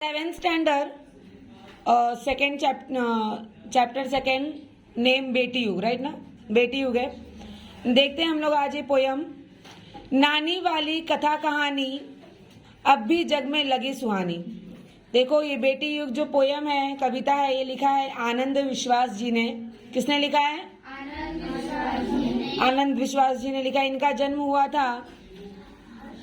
7th standard, second chapter second, name बेटी युग, right ना। बेटी युग है। देखते हैं हम लोग आज ये पोयम, नानी वाली कथा कहानी अब भी जग में लगी सुहानी। देखो ये बेटी युग जो पोयम है, कविता है, ये लिखा है आनंद विश्वास जी ने। किसने लिखा है? आनंद विश्वास जी ने लिखा। इनका जन्म हुआ था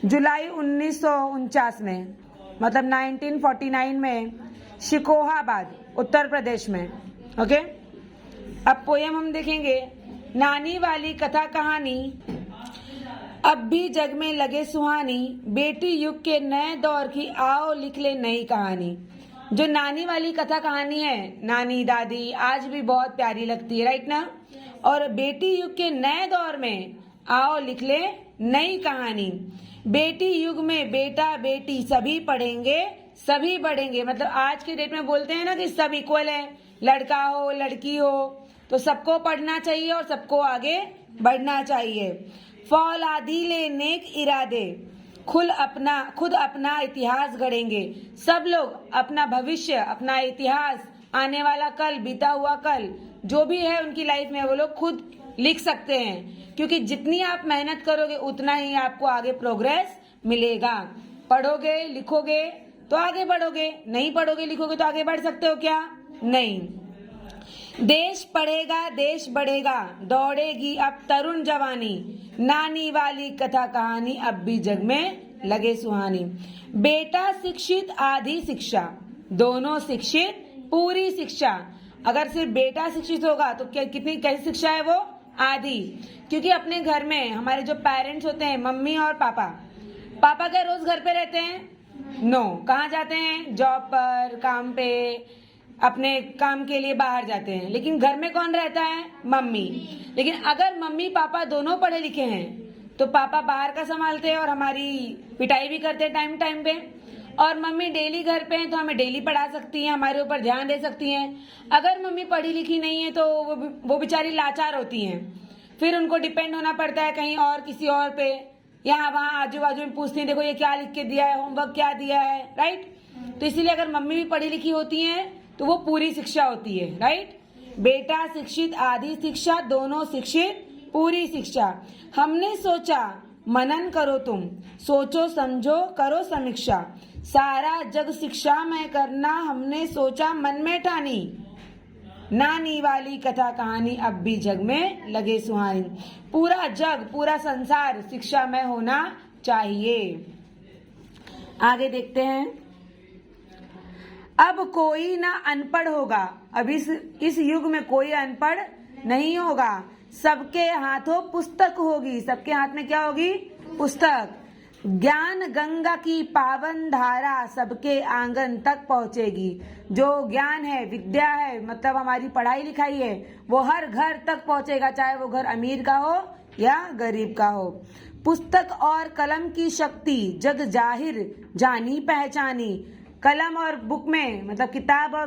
जुलाई 1949 में, मतलब 1949 में, शिकोहाबाद, उत्तर प्रदेश में। ओके, अब पोयम हम देखेंगे। नानी वाली कथा कहानी अब भी जग में लगे सुहानी, बेटी युग के नए दौर की आओ लिख ले नई कहानी। जो नानी वाली कथा कहानी है, नानी दादी, आज भी बहुत प्यारी लगती है, राइट ना। और बेटी युग के नए दौर में आओ लिख ले नई कहानी। बेटी युग में बेटा बेटी सभी पढ़ेंगे, सभी बढ़ेंगे। मतलब आज के डेट में बोलते हैं ना कि सब इक्वल है, लड़का हो लड़की हो, तो सबको पढ़ना चाहिए और सबको आगे बढ़ना चाहिए। फौलादी ले नेक इरादे, खुद अपना इतिहास गढ़ेंगे। सब लोग अपना भविष्य, अपना इतिहास, आने वाला कल, बीता हुआ कल, जो भी है उनकी लाइफ में, वो लोग खुद लिख सकते हैं। क्योंकि जितनी आप मेहनत करोगे उतना ही आपको आगे प्रोग्रेस मिलेगा। पढ़ोगे लिखोगे तो आगे बढ़ोगे, नहीं पढ़ोगे लिखोगे तो आगे बढ़ सकते हो क्या? नहीं। देश पढ़ेगा देश बढ़ेगा, दौड़ेगी अब तरुण जवानी, नानी वाली कथा कहानी अब भी जग में लगे सुहानी। बेटा शिक्षित आधी शिक्षा, दोनों शिक्षित पूरी शिक्षा। अगर सिर्फ बेटा शिक्षित होगा तो क्या कितनी कैसी शिक्षा है वो? आधी। क्योंकि अपने घर में हमारे जो पेरेंट्स होते हैं, मम्मी और पापा, पापा क्या रोज घर पे रहते हैं? नो। कहाँ जाते हैं? जॉब पर, काम पे, अपने काम के लिए बाहर जाते हैं। लेकिन घर में कौन रहता है? मम्मी। लेकिन अगर मम्मी पापा दोनों पढ़े लिखे हैं तो पापा बाहर का संभालते हैं और हमारी पिटाई भी करते हैं टाइम टाइम पे। और मम्मी डेली घर पे हैं तो हमें डेली पढ़ा सकती हैं, हमारे ऊपर ध्यान दे सकती हैं। अगर मम्मी पढ़ी लिखी नहीं है तो वो बेचारी लाचार होती हैं, फिर उनको डिपेंड होना पड़ता है कहीं और, किसी और पे। यहाँ वहाँ आजू बाजू में पूछती हैं, देखो ये क्या लिख के दिया है, होमवर्क क्या दिया है, राइट। तो इसीलिए अगर मम्मी भी पढ़ी लिखी होती हैं तो वो पूरी शिक्षा होती है, राइट। बेटा शिक्षित आधी शिक्षा, दोनों शिक्षित पूरी शिक्षा। हमने सोचा मनन करो तुम, सोचो समझो करो समीक्षा, सारा जग शिक्षा में करना हमने सोचा मन में ठानी, नानी वाली कथा कहानी अब भी जग में लगे सुहानी। पूरा जग, पूरा संसार शिक्षा में होना चाहिए। आगे देखते हैं। अब कोई ना अनपढ़ होगा, अब इस युग में कोई अनपढ़ नहीं होगा। सबके हाथों पुस्तक होगी, सबके हाथ में क्या होगी? पुस्तक। ज्ञान गंगा की पावन धारा सबके आंगन तक पहुंचेगी। जो ज्ञान है, विद्या है, मतलब हमारी पढ़ाई लिखाई है, वो हर घर तक पहुंचेगा, चाहे वो घर अमीर का हो या गरीब का हो। पुस्तक और कलम की शक्ति जग जाहिर जानी पहचानी। कलम और बुक में, मतलब किताब और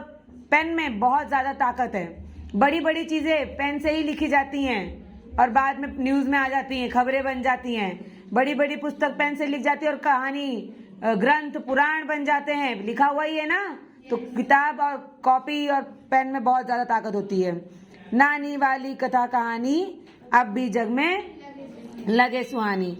पेन में बहुत ज्यादा ताकत है। बड़ी बड़ी चीजें पेन से ही लिखी जाती हैं और बाद में न्यूज में आ जाती हैं, खबरें बन जाती हैं। बड़ी बड़ी पुस्तक पेन से लिख जाती है और कहानी, ग्रंथ, पुराण बन जाते हैं, लिखा हुआ ही है ना। तो किताब और कॉपी और पेन में बहुत ज्यादा ताकत होती है। नानी वाली कथा कहानी अब भी जग में लगे सुहानी।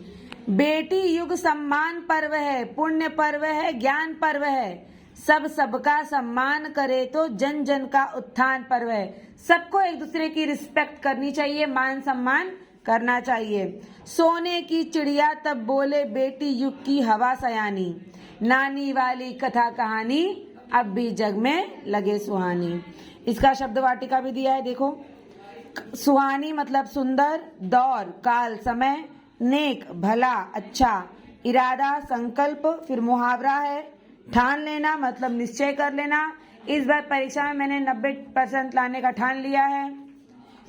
बेटी युग सम्मान पर्व है, पुण्य पर्व है, ज्ञान पर्व है। सब सबका सम्मान करे तो जन जन का उत्थान पर्व है। सबको एक दूसरे की रिस्पेक्ट करनी चाहिए, मान सम्मान करना चाहिए। सोने की चिड़िया तब बोले बेटी युग की हवा सयानी, नानी वाली कथा कहानी अब भी जग में लगे सुहानी। इसका शब्द वाटिका भी दिया है, देखो। सुहानी मतलब सुंदर, दौर काल समय, नेक भला अच्छा, इरादा संकल्प, फिर मुहावरा है, ठान लेना मतलब निश्चय कर लेना। इस बार परीक्षा में मैंने 90% लाने का ठान लिया है।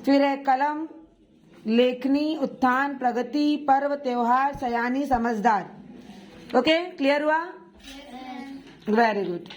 फिर है कलम, लेखनी, उत्थान, प्रगति, पर्व, त्योहार, सयानी, समझदार। ओके, क्लियर हुआ? Very good.